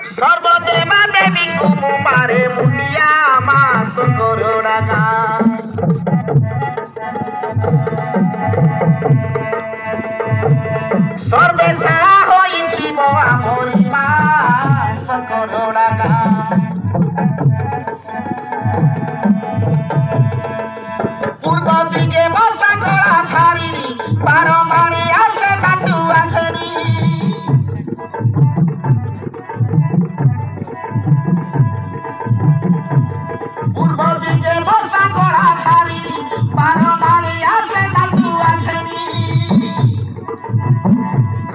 सर्वदेवा देवी को मारे मुंडिया मास करोड़ा गा सर्वेशा होई जीव आमरी मास करोड़ा गा पूर्व दिगे बसा गला छाड़ी पार मारी आसे काटुआ खरी पूर्व दिगे बसा गला छाड़ी पार मारी आसे काटुआ खरी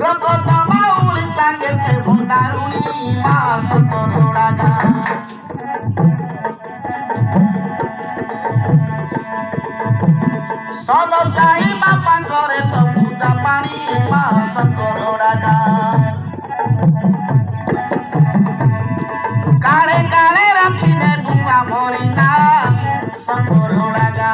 रगत माउली संगे से भंडारुनी मास करोड़ा गा सदसाई बापा करे तो पूजा पानी मास करोड़ा गा काले काले रखी ने गुआ मोरी ना सकरोड़ा गा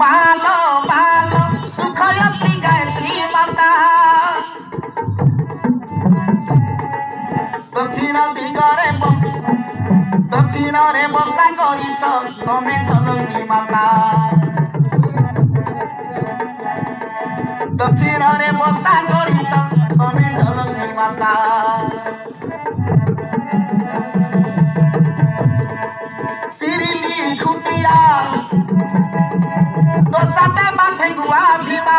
मालो मालो सुखयती गायत्री माता दक्षिण रे बसा करिछ तमे जननी माता दक्षिण रे बसा करिछ तमे जननी माता सिरिली खुटिया तो साथे माथे गुआ भीमा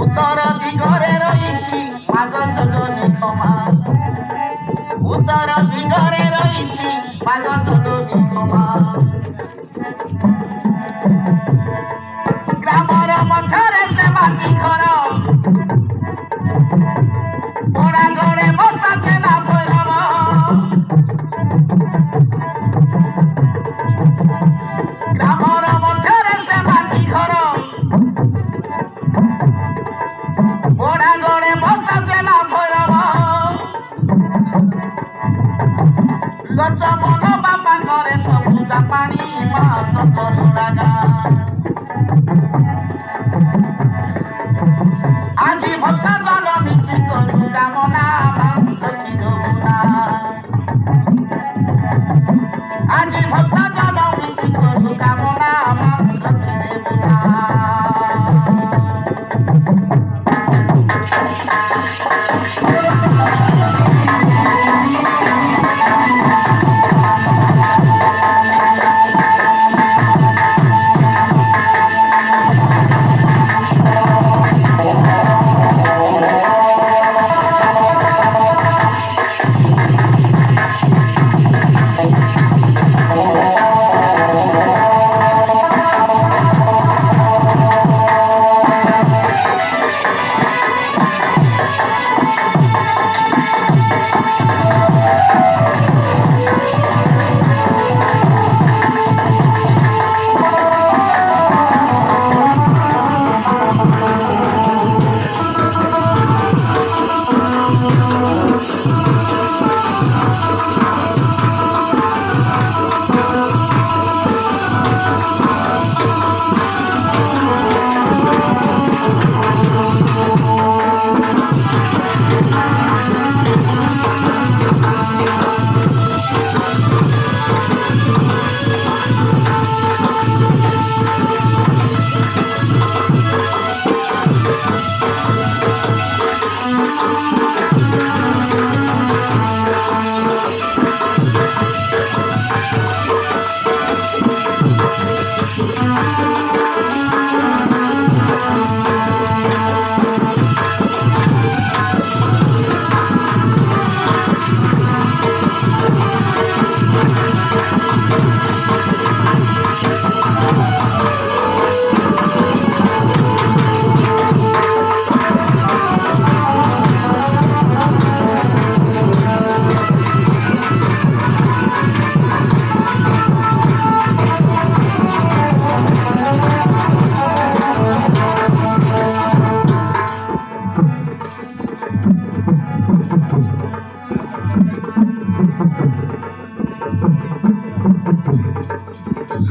उत्तर दिगरे रहिछि माग जगनी क्षमा उत्तर दिगरे रहिछि माग जगनी क्षमा ग्रामर मध्यरे से माटी घर पोड़ा घरे बसा छेना भैरव ग्रामर मध्यरे से माटी घर पोड़ा घरे बसा छेना भैरव लचमन बापा करे तो पूजा पानी मास करोड़ा गा আজি ভক্ত জন মিশি করু কামনা রক্ষি দেবুনা আজি ভক্ত জন মিশি করু কামনা রক্ষি দেবুনা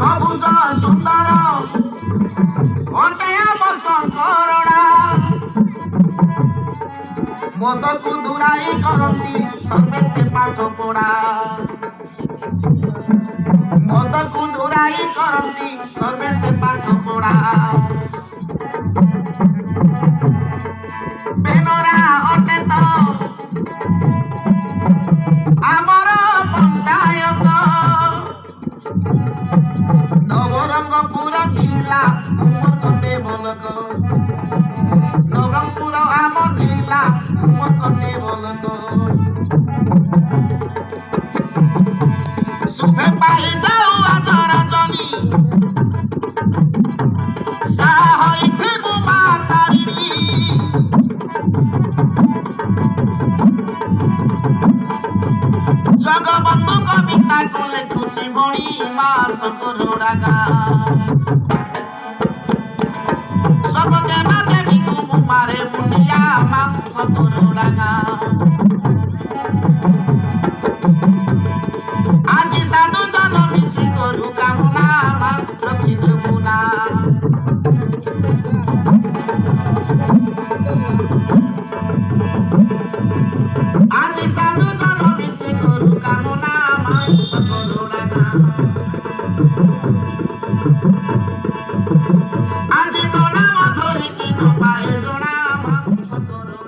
ସବୁଜ ସୁନ୍ଦର ଅଟେ ଆମ ଶଙ୍କରଣା ମଦକୁ ଦୂରାଇ କରନ୍ତି ସର୍ବେ ସେ ପାଠ ପଢା ମଦକୁ ଦୂରାଇ କରନ୍ତି ସର୍ବେ ସେ ପାଠ ପଢା ବେନରା ଅଟେ ତ ଆମର ପଞ୍ଚାୟତ ନବରଙ୍ଗପୁର ଜିଲ୍ଲା ମୋର କଟେ ବଲକ ନବରଙ୍ଗପୁର ଆମ ଜିଲ୍ଲା ମୋର କଟେ ବଲକ ଶୁଭେ ପାଇ ଯାଉ ଆଜ ରଜନୀ ସାହା ହୋଇଥିବୁ ମା ତାରିଣୀ ଜଗବନ୍ଧୁ କବିତାକୁ ଲେଖୁଛି ବଣି ମା ଶଙ୍କରଡ଼ା ସର୍ବଦେବା ଦେବୀକୁ ମୁଁ ମାରେ ମୁଣ୍ଡିଆ ମା ଶଙ୍କରଡ଼ା ଆଜି ସାଧୁ ଜନ ମିଶି କରୁ କାମନା ମା ରଖିଦେବୁ ନା ଆଜି ସାଧୁ ଜନ ମିଶି କରୁ କାମନା ମା ଶଙ୍କରଡ଼ା ଆଜି ତ ନାମ ଧରିକି ନ ପାଏ ଜଣା ମା ଶଙ୍କର